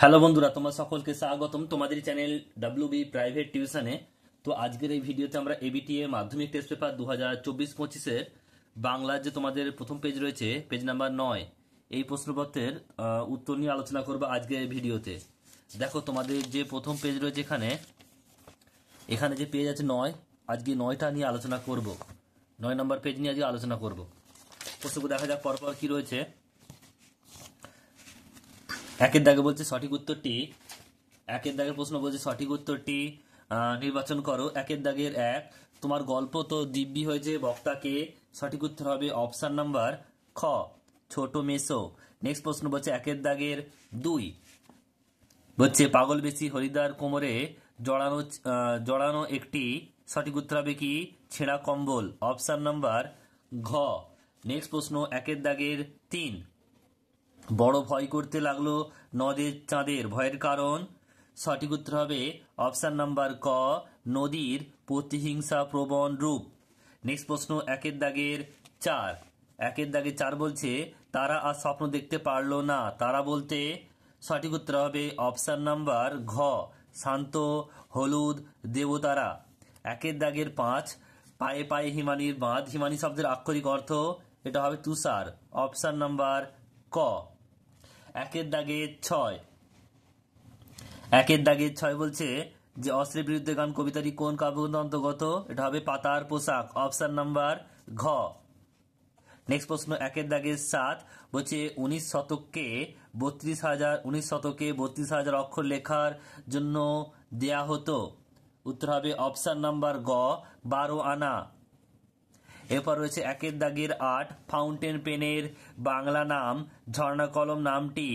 Hello বন্ধুরা, তোমার সকলকে স্বাগতম তোমাদের চ্যানেল ডাব্লিউবি প্রাইভেট টিউশনে। তো আজকের এই ভিডিওতে আমরা এবিটিএ মাধ্যমিক টেস্ট পেপার 2024-25-এর বাংলার যে তোমাদের প্রথম পেজ রয়েছে, পেজ নাম্বার 9, এই প্রশ্নপত্রের উত্তর নিয়ে আলোচনা করবো আজকের এই ভিডিওতে। দেখো তোমাদের যে প্রথম পেজ রয়েছে এখানে যে পেজ আছে 9, আজকে 9টা নিয়ে আলোচনা করব। 9 নম্বর পেজ নিয়ে আজকে আলোচনা করব। প্রশ্নগুলো দেখা যাক পরপর কি রয়েছে। একের দাগে বলছে সঠিক উত্তরটি, একের দাগের প্রশ্ন বলছে সঠিক উত্তরটি নির্বাচন করো। একের দাগের 1, তোমার গল্প তো দিব্যি হয়েছে, বক্তাকে। সঠিক উত্তর হবে অপশন নাম্বার খ, ছোট মেসো। নেক্সট প্রশ্ন বলছে একের দাগের 2, বলছে পাগল বেশি হরিদার কোমরে জড়ানো একটি। সঠিক উত্তর হবে কি ছেঁড়া কম্বল, অপশন নাম্বার ঘ। নেক্সট প্রশ্ন একের দাগের 3, বড় ভয় করতে লাগলো নদের চাঁদের, ভয়ের কারণ। সঠিক উত্তর হবে অপশন নাম্বার ক, নদীর প্রতিহিংসা প্রবণ রূপ। নেক্সট প্রশ্ন একের দাগের 4, একের দাগে 4 বলছে তারা আর স্বপ্ন দেখতে পারলো না, তারা বলতে। সঠিক উত্তর হবে অপশন নাম্বার ঘ, শান্ত হলুদ দেবতারা। একের দাগের 5, পায়ে পায়ে হিমানির বাঁধ, হিমানি শব্দের আক্ষরিক অর্থ এটা হবে তুষার, অপশন নাম্বার ক। একের দাগে 6, একের দাগে 6 বলছে যে অস্ত্রের বিরুদ্ধে গান কবিতাটি কোন কাব্যগ্রন্থের অন্তর্গত, এটা হবে পাতার পোশাক, অপশন নাম্বার ঘ। নেক্সট প্রশ্ন একের দাগে 7, বলছে 19 শতকে 32,000 অক্ষর লেখার জন্য দেয়া হতো। উত্তর হবে অপশন নাম্বার গ, 12 আনা। এরপর রয়েছে একের দাগের 8, ফাউন্টেন পেনের বাংলা নাম ঝর্ণা কলম নামটি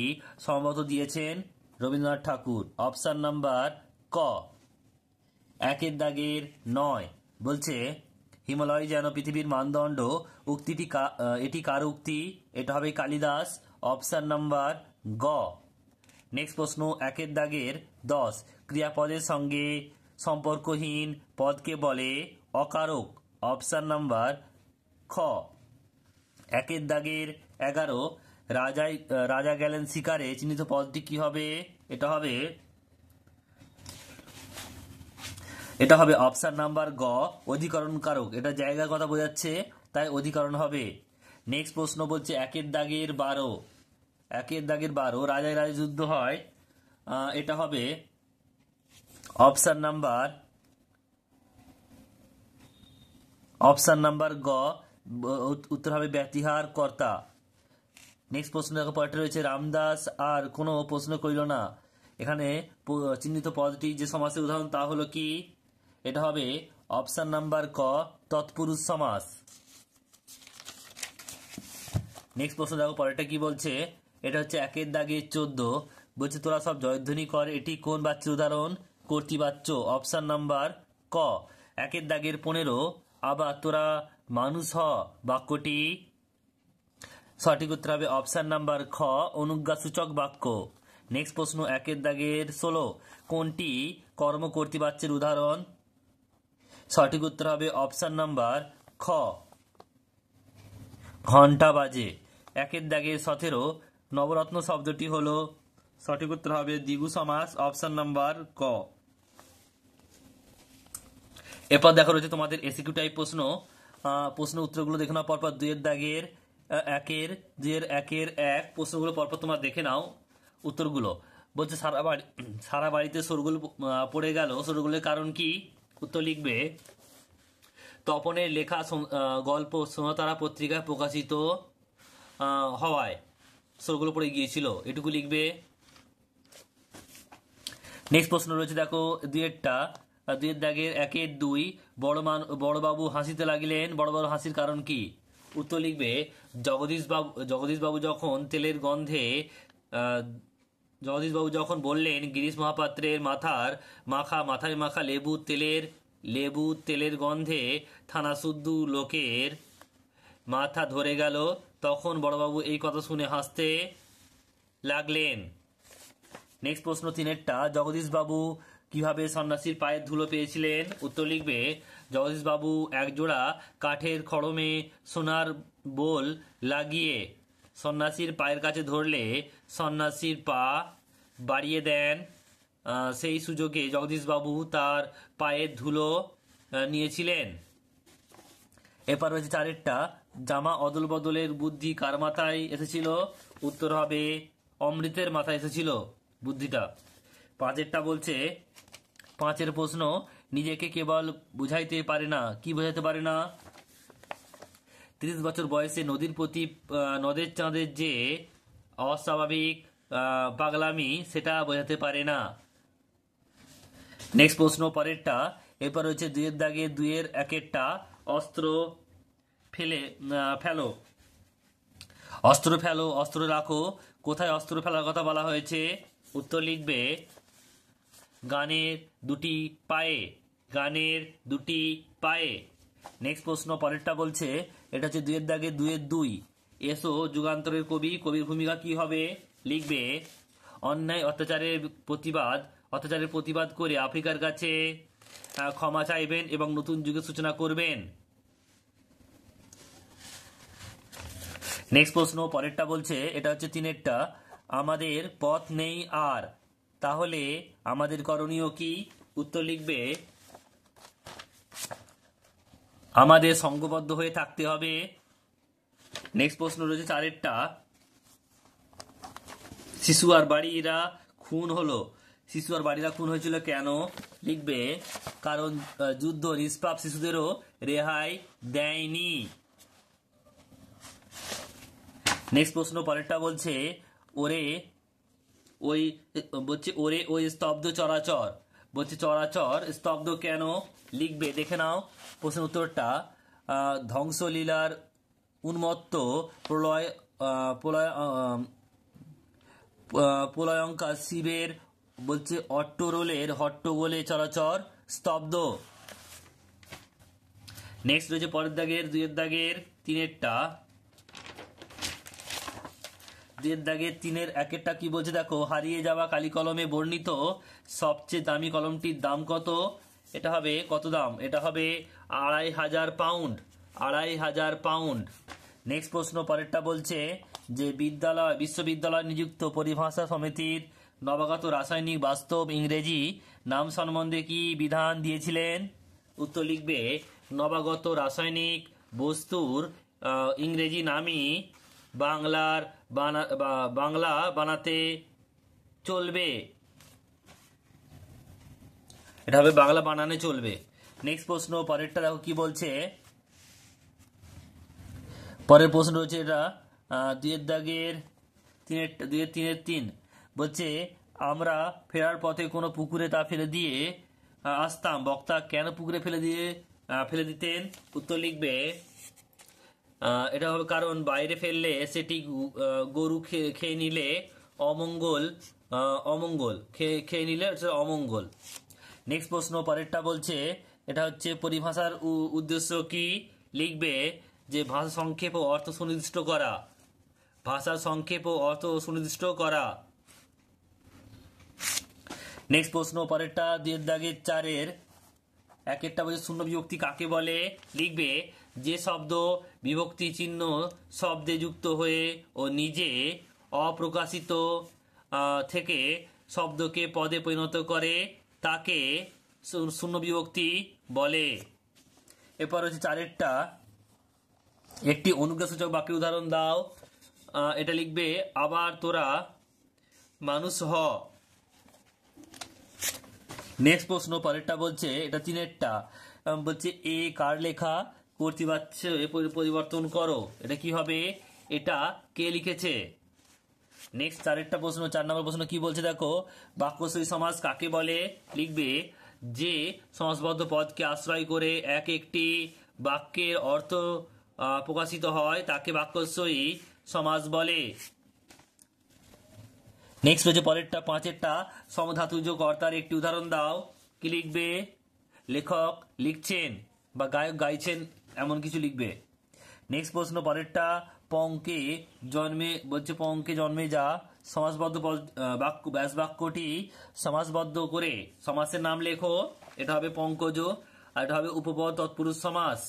সম্ভবত দিয়েছেন রবীন্দ্রনাথ ঠাকুর, অপশন নাম্বার ক। একের দাগের 9 বলছে হিমালয় যেন পৃথিবীর মানদণ্ড, উক্তিটি এটি কার উক্তি, এটা হবে কালিদাস, অপশন নাম্বার গ। নেক্সট প্রশ্ন একের দাগের 10, ক্রিয়াপদের সঙ্গে সম্পর্কহীন পদকে বলে অকারক, অপশন নাম্বার খ। একের দাগের 11, রাজা গেলেন শিকারে, চিহ্নিত পদটি কি হবে, এটা হবে অপশন নাম্বার গ, অধিকরণ কারক, এটা জায়গার কথা বোঝাচ্ছে তাই অধিকরণ হবে। নেক্সট প্রশ্ন বলছে একের দাগের 12, একের দাগের 12, রাজায় রাজায় যুদ্ধ হয়, এটা হবে অপশন নাম্বার গ, উত্তর হবে ব্যতিহার কর্তা। নেক্সট প্রশ্ন দেখো পরেরটা রয়েছে রামদাস আর কোনো প্রশ্ন করিল না, এখানে চিহ্নিত পদটি যে সমাসের উদাহরণ তা হলো কি, এটা হবে অপশন নাম্বার ক, তৎপুরুষ সমাস। নেক্সট প্রশ্ন দেখো পরেরটা কি বলছে, এটা হচ্ছে একের দাগে 14, বলছে তোরা সব জয়ধ্বনি কর, এটি কোন বাচ্চার উদাহরণ, কর্তৃবাচ্য, অপশন নাম্বার ক। একের দাগের 15, আবার তোরা মানুষ হ বাক্যটি। সঠিক উত্তর হবে অপশন নাম্বার খ, অনুজ্ঞাসূচক বাক্য। নেক্সট প্রশ্ন একের দাগের 16, কোনটি কর্ম কর্তৃবাচ্যের উদাহরণ। সঠিক উত্তর হবে অপশন নাম্বার খ, ঘন্টা বাজে। একের দাগের 17, নবরত্ন শব্দটি হলো, সঠিক উত্তর হবে দ্বিগু সমাস, অপশন নাম্বার ক। এরপর দেখো রয়েছে তোমাদের এসিকিউ টাইপ প্রশ্ন, প্রশ্ন উত্তরগুলো দেখে নাও পরপর। 2 দাগের 1 প্রশ্নগুলো পরপর তোমরা দেখে নাও উত্তরগুলো। বলছে সারা বাড়িতে সরগোল পড়ে গেল, সরগোলের কারণ কি, উত্তর লিখবে তপনের লেখা গল্প সোনাতারা পত্রিকায় প্রকাশিত হওয়ায় সরগোল পড়ে গিয়েছিল, এটুকু লিখবে। নেক্সট প্রশ্ন রয়েছে দেখো 2 দাগের 1-2, বড়বাবু হাসিতে লাগিলেন, বড়বাবু হাসির কারণ কি, উত্তর লিখবে জগদীশবাবু যখন বললেন গিরিশ মহাপাত্রের মাথায় মাখা লেবু তেলের গন্ধে থানা শুদ্ধ লোকের মাথা ধরে গেল, তখন বড়বাবু এই কথা শুনে হাসতে লাগলেন। নেক্সট প্রশ্ন 3, জগদীশবাবু কিভাবে সন্ন্যাসীর পায়ের ধুলো পেয়েছিলেন, উত্তর লিখবে জগদীশবাবু একজোড়া কাঠের খড়মে সোনার বোল লাগিয়ে সন্ন্যাসীর পায়ের কাছে ধরলে সন্ন্যাসীর পা বাড়িয়ে দেন। সেই সুযোগে জগদীশবাবু তার পায়ের ধুলো নিয়েছিলেন। এরপর রয়েছে 4 জামা অদল বদলের বুদ্ধি কার মাথায় এসেছিল? উত্তর হবে অমৃতের মাথায় এসেছিল বুদ্ধিটা। 5 বলছে, 5 প্রশ্ন, নিজেকে কেবল বুঝাইতে পারে না। কি বোঝাতে পারে না? 30 বছর বয়সে নদীর প্রতি নদের চাঁদের যে অস্বাভাবিক পাগলামি, সেটা বোঝাতে পারে না। নেক্সট প্রশ্ন পরেরটা। এরপর হচ্ছে 2 দাগে 2 1 অস্ত্র ফেলো। অস্ত্র ফেলো, অস্ত্র রাখো। কোথায় অস্ত্র ফেলার কথা বলা হয়েছে? উত্তর লিখবে গানের 2টি পায়ে। গানের 2টি পায়ে। নেক্সট প্রশ্ন পরেরটা বলছে, এটা হচ্ছে 2 দাগে 2 এসো যুগান্তরের কবি। কবির ভূমিকা কি হবে? লিখবে অন্যায় অত্যাচারের প্রতিবাদ করে আফ্রিকার কাছে ক্ষমা চাইবেন এবং নতুন যুগের সূচনা করবেন। নেক্সট প্রশ্ন পরেরটা বলছে, এটা হচ্ছে 3 আমাদের পথ নেই আর, তাহলে আমাদের করণীয় কি? উত্তর লিখবে আমাদের সংঘবদ্ধ হয়ে থাকতে হবে। নেক্সট প্রশ্ন রয়েছে 4 শিশু আর বাড়িরা খুন হলো। শিশু আর বাড়িরা খুন হয়েছিল কেন? লিখবে কারণ যুদ্ধ নিষ্পাপ শিশুদেরও রেহাই দেয়নি। নেক্সট প্রশ্ন পরেরটা বলছে, ওরে ওই স্তব্ধ চরাচর। বলছে চরাচর স্তব্ধ কেন? লিখবে, দেখে নাও প্রশ্ন উত্তরটা। ধ্বংসলীলার উন্মত্ত প্রলয়ঙ্কার শিবের বলছে অট্টরোলের হট্টগোলে চরাচর স্তব্ধ। নেক্সট রয়েছে পরের দাগের 2 দাগের 3 1 কি বলছে দেখো, হারিয়ে যাওয়া কালি কলমে বর্ণিত সবচেয়ে দামি কলমটির দাম কত? এটা হবে কত দাম? এটা হবে 2500 পাউন্ড। 2500 পাউন্ড। নেক্সট প্রশ্ন পরেরটা বলছে যে বিশ্ববিদ্যালয় নিযুক্ত পরিভাষা সমিতির নবাগত রাসায়নিক বাস্তব ইংরেজি নাম সম্বন্ধে কি বিধান দিয়েছিলেন? উত্তর লিখবে নবাগত রাসায়নিক বস্তুর ইংরেজি নামই বাংলা বানাতে চলবে। এটা হবে বাংলা বানানে চলবে। নেক্সট প্রশ্ন পরেরটা দেখো কি বলছে। পরের প্রশ্ন হচ্ছে এটা 2 দাগের 3 বলছে, আমরা ফেরার পথে কোনো পুকুরে তা ফেলে দিয়ে আসতাম। বক্তা কেন পুকুরে ফেলে দিতেন? উত্তর লিখবে এটা হবে কারণ বাইরে ফেললে সেটি গরু খেয়ে নিলে খেয়ে নিলে অমঙ্গল। নেক্সট প্রশ্ন পরেরটা বলছে, এটা হচ্ছে পরিভাষার উদ্দেশ্য কি? লিখবে যে ভাষা সংক্ষেপ ও অর্থ সুনির্দিষ্ট করা। ভাষার সংক্ষেপ ও অর্থ সুনির্দিষ্ট করা। নেক্সট প্রশ্ন পরেরটা 2 দাগের 4 1 বলছে শূন্য বিভক্তি কাকে বলে? লিখবে যে শব্দ বিভক্তি চিহ্ন শব্দে যুক্ত হয়ে ও নিজে অপ্রকাশিত থেকে শব্দকে পদে পরিণত করে তাকে শূন্য বিভক্তি বলে। এরপর হচ্ছে 4 একটি অনুজ্ঞাসূচক বাক্যের উদাহরণ দাও। এটা লিখবে আবার তোরা মানুষ হ। নেক্সট প্রশ্ন পরেরটা বলছে, এটা 3 বলছে এ কার লেখা? কর্তৃবাচ্য পরিবর্তন করো। এটা কি হবে? এটা কে লিখেছে? নেক্সট 4 প্রশ্ন 4 নম্বর প্রশ্ন কি বলছে দেখো, বাক্যশ্রী সমাস কাকে বলে? লিখবে যে সমাসবদ্ধ পদকে আশ্রয় করে একটি বাক্যের অর্থ প্রকাশিত হয় তাকে বাক্যশ্রী সমাস বলে। নেক্সট হচ্ছে পরেরটা 5 সমধাতুজ কর্তার একটি উদাহরণ দাও। কি লিখবে? লেখক লিখছেন বা গায়ক গাইছেন এমন কিছু লিখবে। নেক্সট প্রশ্ন পরেরটা পঙ্কে জন্মে যা সমাসবদ্ধ ব্যাস বাক্যটি সমাসবদ্ধ করে সমাসের নাম লেখো। এটা হবে পঙ্কজ আর এটা হবে উপপদ তৎপুরুষ সমাস।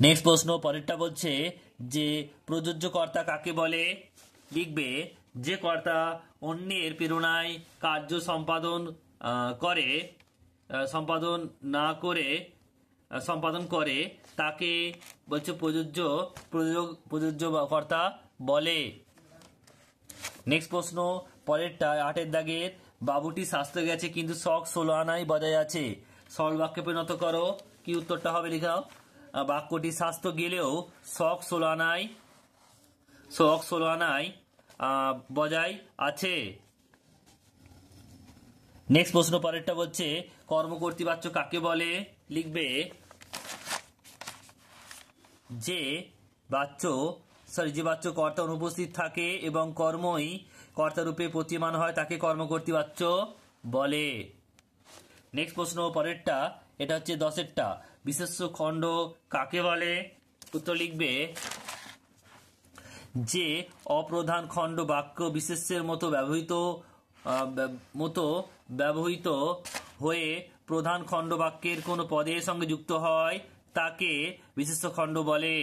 নেক্সট প্রশ্ন পরেরটা বলছে যে প্রযোজ্য কর্তা কাকে বলে? লিখবে যে কর্তা অন্যের প্রেরণায় কার্য সম্পাদন করে তাকে বলছে প্রযোজ্য কর্তা বলে। নেক্সট প্রশ্ন পরেরটা 8 দাগের, বাবুটি স্বাস্থ্য গেছে কিন্তু শখ 16 আনায় বজায় আছে। সরল বাক্যে পরিণত করো। কি উত্তরটা হবে লিখাও। বাক্যটি স্বাস্থ্য গেলেও শখ 16 আনায় বজায় আছে। নেক্সট প্রশ্ন পরেরটা বলছে কর্মকর্তৃবাচ্য কাকে বলে। লিখবে যে বাচ্য কর্তা অনুপস্থিত থাকে এবং কর্মই কর্তারূপে প্রতীয়মান হয় তাকে কর্মকর্তৃবাচ্য বলে। নেক্সট প্রশ্ন পরেরটা, এটা হচ্ছে 10এরটা, বিশেষ্য খণ্ড কাকে বলে। উত্তর লিখবে যে অপ্রধান খণ্ড বাক্য বিশেষ্যের মতো ব্যবহৃত হয়ে প্রধান খণ্ড বাক্যের কোনো পদের সঙ্গে যুক্ত হয় তাকে বিশেষ্য খণ্ড বলে।